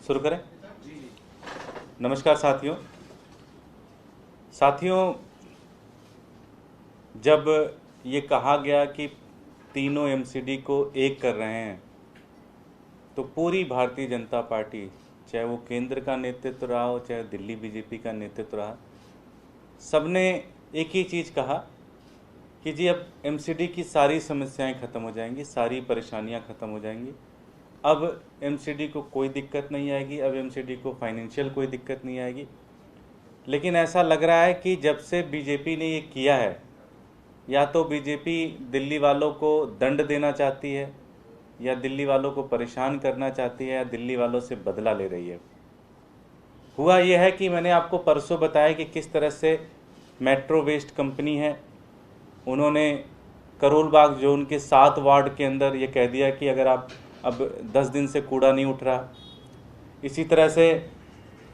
शुरू करें। नमस्कार साथियों, जब ये कहा गया कि तीनों एमसीडी को एक कर रहे हैं तो पूरी भारतीय जनता पार्टी, चाहे वो केंद्र का नेतृत्व रहा हो चाहे दिल्ली बीजेपी का नेतृत्व रहा, सबने एक ही चीज़ कहा कि जी अब एमसीडी की सारी समस्याएं ख़त्म हो जाएंगी, सारी परेशानियां ख़त्म हो जाएंगी। अब एमसीडी को कोई दिक्कत नहीं आएगी, अब एमसीडी को फाइनेंशियल कोई दिक्कत नहीं आएगी। लेकिन ऐसा लग रहा है कि जब से बीजेपी ने ये किया है, या तो बीजेपी दिल्ली वालों को दंड देना चाहती है, या दिल्ली वालों को परेशान करना चाहती है, या दिल्ली वालों से बदला ले रही है। हुआ यह है कि मैंने आपको परसों बताया कि किस तरह से मेट्रो वेस्ट कंपनी है, उन्होंने करोल बाग जोन के 7 वार्ड के अंदर ये कह दिया कि अगर आप अब 10 दिन से कूड़ा नहीं उठ रहा। इसी तरह से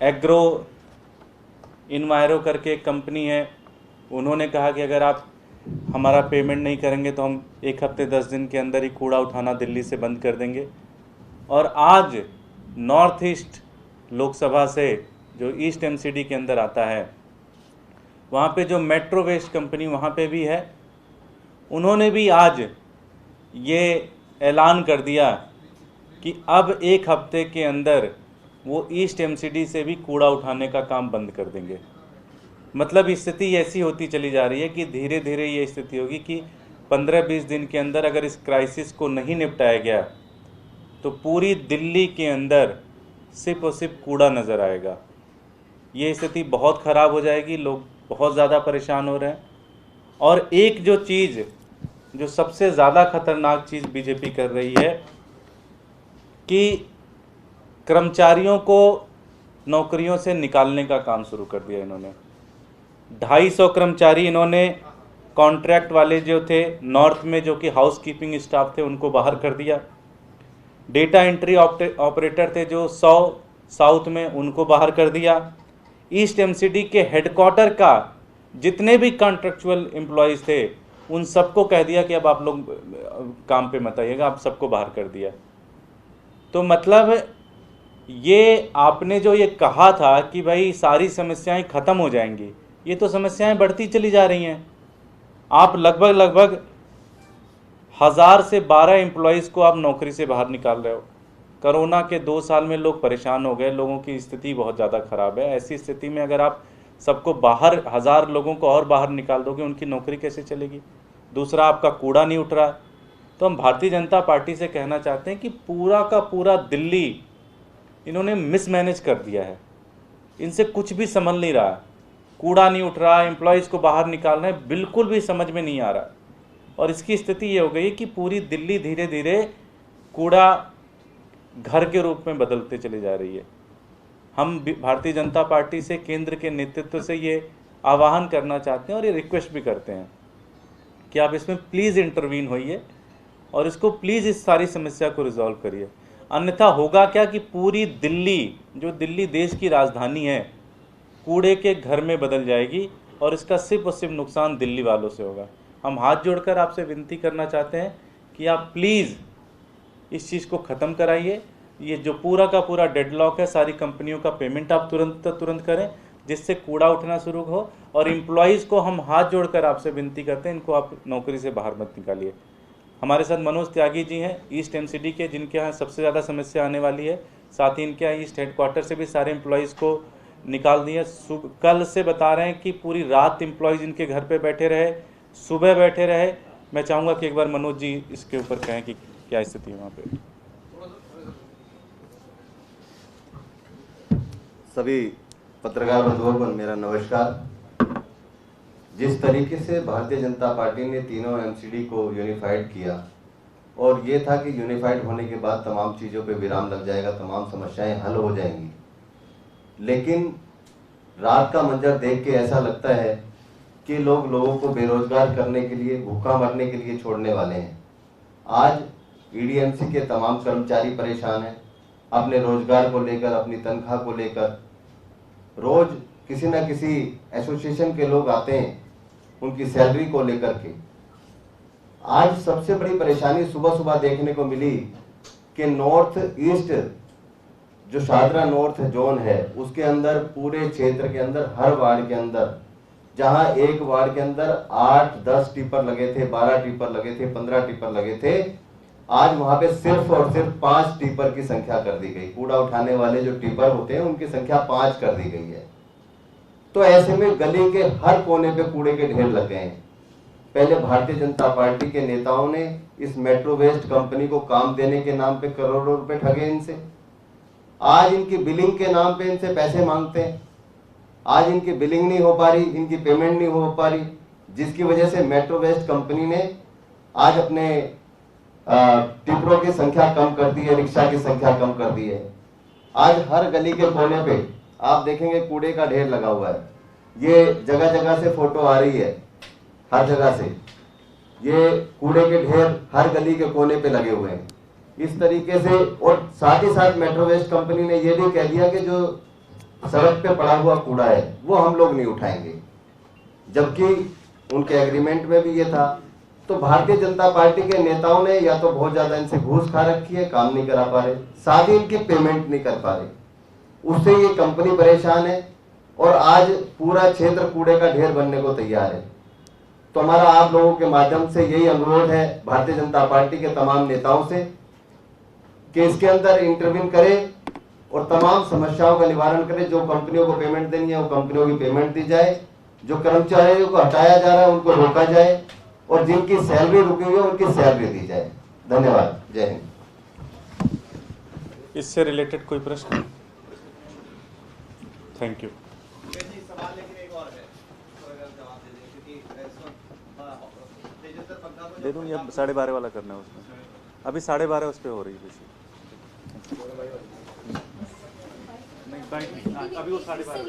एग्रो इन्वायरो करके एक कंपनी है, उन्होंने कहा कि अगर आप हमारा पेमेंट नहीं करेंगे तो हम 1 हफ्ते 10 दिन के अंदर ही कूड़ा उठाना दिल्ली से बंद कर देंगे। और आज नॉर्थ ईस्ट लोकसभा से जो ईस्ट एमसीडी के अंदर आता है, वहाँ पे जो मेट्रो वेस्ट कंपनी वहाँ पे भी है, उन्होंने भी आज ये ऐलान कर दिया कि अब 1 हफ्ते के अंदर वो ईस्ट एमसीडी से भी कूड़ा उठाने का काम बंद कर देंगे। मतलब स्थिति ऐसी होती चली जा रही है कि धीरे धीरे ये स्थिति होगी कि 15-20 दिन के अंदर अगर इस क्राइसिस को नहीं निपटाया गया तो पूरी दिल्ली के अंदर सिर्फ और सिर्फ कूड़ा नज़र आएगा। ये स्थिति बहुत ख़राब हो जाएगी, लोग बहुत ज़्यादा परेशान हो रहे हैं। और एक जो चीज़ जो सबसे ज़्यादा खतरनाक चीज़ बीजेपी कर रही है कि कर्मचारियों को नौकरियों से निकालने का काम शुरू कर दिया इन्होंने। 250 कर्मचारी इन्होंने कॉन्ट्रैक्ट वाले जो थे नॉर्थ में, जो कि हाउस कीपिंग स्टाफ थे, उनको बाहर कर दिया। डेटा एंट्री ऑपरेटर थे जो 100 साउथ में, उनको बाहर कर दिया। ईस्ट एमसीडी के हेडक्वार्टर का जितने भी कॉन्ट्रेक्चुअल एम्प्लॉयज़ थे उन सबको कह दिया कि अब आप लोग काम पे मत आइएगा, आप सबको बाहर कर दिया। तो मतलब ये आपने जो ये कहा था कि भाई सारी समस्याएं ख़त्म हो जाएंगी, ये तो समस्याएं बढ़ती चली जा रही हैं। आप लगभग 1000 से 12 एम्प्लॉयज़ को आप नौकरी से बाहर निकाल रहे हो। कोरोना के 2 साल में लोग परेशान हो गए, लोगों की स्थिति बहुत ज़्यादा ख़राब है। ऐसी स्थिति में अगर आप सबको बाहर 1000 लोगों को और बाहर निकाल दोगे, उनकी नौकरी कैसे चलेगी? दूसरा, आपका कूड़ा नहीं उठ रहा। तो हम भारतीय जनता पार्टी से कहना चाहते हैं कि पूरा का पूरा दिल्ली इन्होंने मिसमैनेज कर दिया है, इनसे कुछ भी समझ नहीं रहा। कूड़ा नहीं उठ रहा, एम्प्लॉयज़ को बाहर निकालना है, बिल्कुल भी समझ में नहीं आ रहा। और इसकी स्थिति ये हो गई कि पूरी दिल्ली धीरे धीरे कूड़ा घर के रूप में बदलते चली जा रही है। हम भारतीय जनता पार्टी से, केंद्र के नेतृत्व से ये आह्वान करना चाहते हैं और ये रिक्वेस्ट भी करते हैं कि आप इसमें प्लीज़ इंटरवीन होइए और इसको प्लीज़ इस सारी समस्या को रिजॉल्व करिए। अन्यथा होगा क्या कि पूरी दिल्ली, जो दिल्ली देश की राजधानी है, कूड़े के घर में बदल जाएगी और इसका सिर्फ और सिर्फ नुकसान दिल्ली वालों से होगा। हम हाथ जोड़कर आपसे विनती करना चाहते हैं कि आप प्लीज़ इस चीज़ को ख़त्म कराइए। ये जो पूरा का पूरा डेडलॉक है, सारी कंपनियों का पेमेंट आप तुरंत करें, जिससे कूड़ा उठना शुरू हो। और एम्प्लॉयज़ को हम हाथ जोड़कर आपसे विनती करते हैं, इनको आप नौकरी से बाहर मत निकालिए। हमारे साथ मनोज त्यागी जी हैं ईस्ट एमसीडी के, जिनके यहाँ सबसे ज़्यादा समस्या आने वाली है। साथ ही इनके यहाँ ईस्ट हेडक्वार्टर से भी सारे एम्प्लॉयज़ को निकाल दिए। कल से बता रहे हैं कि पूरी रात एम्प्लॉयज़ इनके घर पे बैठे रहे, सुबह बैठे रहे। मैं चाहूँगा कि एक बार मनोज जी इसके ऊपर कहें कि क्या स्थिति है वहाँ पे। सभी पत्रकार बंधुओं को मेरा नमस्कार। जिस तरीके से भारतीय जनता पार्टी ने तीनों एमसीडी को यूनिफाइड किया, और ये था कि यूनिफाइड होने के बाद तमाम चीज़ों पे विराम लग जाएगा, तमाम समस्याएं हल हो जाएंगी, लेकिन रात का मंजर देख के ऐसा लगता है कि लोगों को बेरोजगार करने के लिए, भूखा मरने के लिए छोड़ने वाले हैं। आज ईडीएमसी के तमाम कर्मचारी परेशान हैं, अपने रोजगार को लेकर, अपनी तनख्वाह को लेकर। रोज किसी न किसी एसोसिएशन के लोग आते हैं उनकी सैलरी को लेकर के। आज सबसे बड़ी परेशानी सुबह सुबह देखने को मिली कि नॉर्थ ईस्ट जो शाहदरा नॉर्थ जोन है उसके अंदर पूरे क्षेत्र के अंदर हर वार्ड के अंदर, जहां एक वार्ड के अंदर 8-10 टिपर लगे थे, 12 टिपर लगे थे, 15 टिपर लगे थे, आज वहां पे सिर्फ और सिर्फ 5 टिपर की संख्या कर दी गई। कूड़ा उठाने वाले जो टिपर होते हैं उनकी संख्या 5 कर दी गई है। तो ऐसे में गली के हर कोने पे कूड़े के ढेर लग गए हैं। पहले भारतीय जनता पार्टी के नेताओं ने इस मेट्रो वेस्ट कंपनी को काम देने के नाम पे करोड़ों रुपए ठगे इनसे। आज इनकी बिलिंग के नाम पे इनसे पैसे मांगते हैं। आज इनकी बिलिंग नहीं हो पा रही, इनकी पेमेंट नहीं हो पा रही, जिसकी वजह से मेट्रो वेस्ट कंपनी ने आज अपने टिपरों की संख्या कम कर दी है, रिक्शा की संख्या कम कर दी है। आज हर गली के कोने पे आप देखेंगे कूड़े का ढेर लगा हुआ है। ये जगह जगह से फोटो आ रही है, हर जगह से ये कूड़े के ढेर हर गली के कोने पे लगे हुए हैं इस तरीके से। और साथ ही साथ मेट्रो वेस्ट कंपनी ने ये भी कह दिया कि जो सड़क पे पड़ा हुआ कूड़ा है वो हम लोग नहीं उठाएंगे, जबकि उनके एग्रीमेंट में भी ये था। तो भारतीय जनता पार्टी के नेताओं ने या तो बहुत ज्यादा इनसे घूस खा रखी है, काम नहीं करा पा रहे, साथ ही इनकी पेमेंट नहीं कर पा रहे, उससे ये कंपनी परेशान है और आज पूरा क्षेत्र कूड़े का ढेर बनने को तैयार है। तो हमारा आप लोगों के माध्यम से यही अनुरोध है भारतीय जनता पार्टी के तमाम नेताओं से कि इसके अंदर इंटरवीन करें और तमाम समस्याओं का निवारण करें। जो कंपनियों को पेमेंट देनी है वो कंपनियों की पेमेंट दी जाए, जो कर्मचारियों को हटाया जा रहा है उनको रोका जाए और जिनकी सैलरी रुकी हुई है उनकी सैलरी दी जाए। धन्यवाद। जय हिंद। इससे रिलेटेड कोई प्रश्न? Thank you. सवाल लेकिन एक और है, तो अगर जवाब दे दें, क्योंकि इस वक्त तेजस्वी पंखा को दे दूँ या 12:30 वाला करना है उसमें? अभी 12:30 उस पर हो रही है नहीं, अभी वो 12:30